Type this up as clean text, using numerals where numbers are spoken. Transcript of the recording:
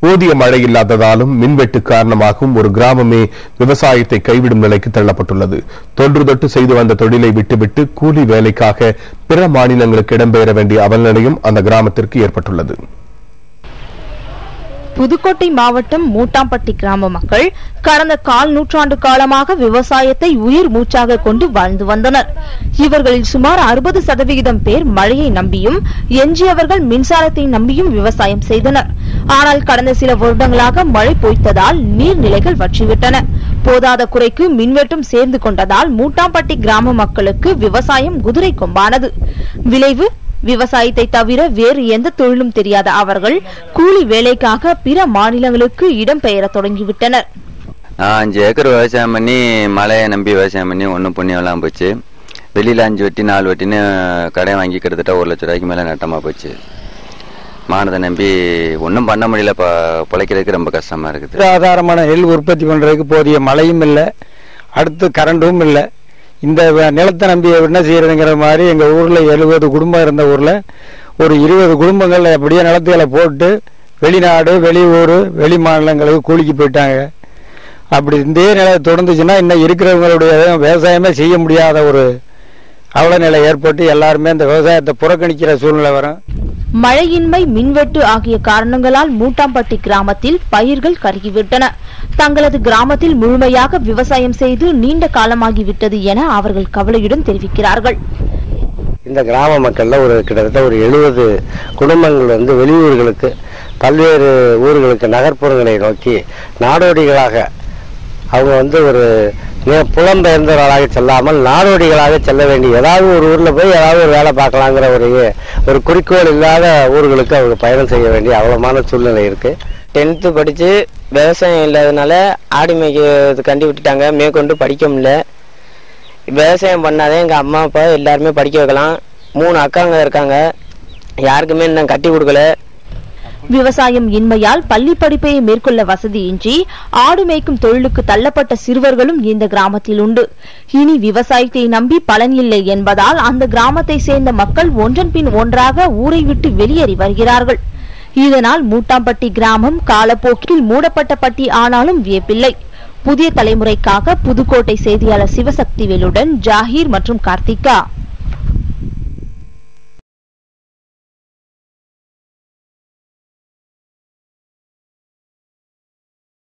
போதிய மழை இல்லாததாலும் மின்வெட்டு காரணமாகவும் ஒரு கிராமமே விவசாயத்தை கைவிடும் நிலைக்கு தள்ளப்பட்டுள்ளது. தொன்று தொட்டு செய்து வந்த தொழிலை விட்டுவிட்டு கூலி வேலைக்காக பிற மாநிலங்களுக்கு இடம்பெயர வேண்டிய அவலநிலையும் அந்த கிராமத்திற்கு ஏற்பட்டுள்ளது. புதுக்கோட்டை மாவட்டம் மூட்டாம்பட்டி கிராம மக்கள் கடந்த கால் நூற்றாண்டு காலமாக விவசாயத்தை உயிர் மூச்சாக கொண்டு வாழ்ந்து வந்தனர். இவர்களில் சுமார் 60% பேர் மழையை நம்பியும் எஞ்சியவர்கள் மின்சாரத்தை நம்பியும் விவசாயம் செய்தனர். ஆனால் கடந்த சில வருடங்களாக மழை பொய்த்ததால் நீர்நிலைகள் வற்றிவிட்டன. போதாத குறைக்கு மின்வெட்டும் சேர்ந்து கொண்டதால் மூட்டாம்பட்டி கிராம மக்களுக்கு விவசாயம் குதிரை கொம்பானது. விளைவு விவசாயத்தை தவிர வேறு எந்த தொழிலும் தெரியாத அவர்கள் கூலி வேலைக்காக பிற மாநிலங்களுக்கு இடம்பெயர தொடங்கிவிட்டனர். 5 ஏக்கர் விவசாயம் பண்ணி மழையை நம்பி விவசாயம் பண்ணி ஒன்றும் புண்ணியம்லாம் போச்சு. வெளியில் 5 வெட்டி 4 வெட்டின்னு கடை வாங்கி கிட்டத்தட்ட 1 லட்ச ரூபாய்க்கு மேலே நட்டமாக போச்சு. மானதை நம்பி ஒன்றும் பண்ண முடியல. பிழைக்கிறதுக்கு ரொம்ப கஷ்டமாக இருக்குது. ஆதாரமான நெல் உற்பத்தி பண்ணுறதுக்கு போதிய மழையும் இல்லை, அடுத்து கரண்டும் இல்லை. இந்த நிலத்தை நம்பி என்ன செய்யறதுங்கிற மாதிரி எங்கள் ஊரில் 70 குடும்பம் இருந்த ஊரில் ஒரு 20 குடும்பங்கள் அப்படியே நிலத்துகளை போட்டு வெளிநாடு, வெளியூர், வெளி மாநிலங்களுக்கு கூலிக்கு போயிட்டாங்க. அப்படி இந்த நிலை தொடர்ந்துச்சுன்னா இன்னும் இருக்கிறவங்களுடைய விவசாயமே செய்ய முடியாத ஒரு அவல நிலை ஏற்பட்டு எல்லாருமே இந்த விவசாயத்தை புறக்கணிக்கிற சூழ்நிலை வரும். மழையின்மை, மின்வெட்டு ஆகிய காரணங்களால் மூட்டாம்பட்டி கிராமத்தில் பயிர்கள் கருகிவிட்டன. தங்களது கிராமத்தில் முழுமையாக விவசாயம் செய்து நீண்ட காலமாகிவிட்டது என அவர்கள் கவலையுடன் தெரிவிக்கிறார்கள். இந்த கிராம மக்கள்ல கிட்டத்தட்ட ஒரு 70 குடும்பங்கள் வெளியூர்களுக்கு, பல்வேறு ஊர்களுக்கு, நகர்ப்புறங்களை நோக்கி நாடோடிகளாக அவங்க ஒரு புலம்பெயர்ந்தவர்களாக செல்லாமல் நாடோடிகளாக செல்ல வேண்டிய, ஏதாவது ஒரு ஊர்ல போய் ஏதாவது ஒரு வேலை பார்க்கலாங்கிற ஒரு குறிக்கோள் இல்லாத ஊர்களுக்கு அவங்க பயணம் செய்ய வேண்டிய அவலமான சூழ்நிலை இருக்கு. 10th படிச்சு விவசாயம் இல்லாதனால ஆடி மேய்க்க கண்டி விட்டுட்டாங்க. மேற்கொண்டு படிக்க முடியல. விவசாயம் பண்ணாதே எங்க அம்மா அப்பா எல்லாருமே படிக்க வைக்கலாம். 3 அக்காங்க இருக்காங்க, யாருக்குமே இன்னும் கட்டி கொடுக்கல. விவசாயம் இன்மையால் பள்ளி படிப்பை மேற்கொள்ள வசதியின்றி ஆடு மேய்க்கும் தொழிலுக்கு தள்ளப்பட்ட சிறுவர்களும் இந்த கிராமத்தில் உண்டு. இனி விவசாயத்தை நம்பி பலன் இல்லை என்பதால் அந்த கிராமத்தை சேர்ந்த மக்கள் ஒன்றன் பின் ஒன்றாக ஊரை விட்டு வெளியேறி வருகிறார்கள். இதனால் மூட்டாம்பட்டி கிராமம் காலப்போக்கில் மூடப்பட்ட பட்டி ஆனாலும் வியப்பில்லை. புதிய தலைமுறைக்காக புதுக்கோட்டை செய்தியாளர் சிவசக்திவேலுடன் ஜாகீர் மற்றும் கார்த்திகா.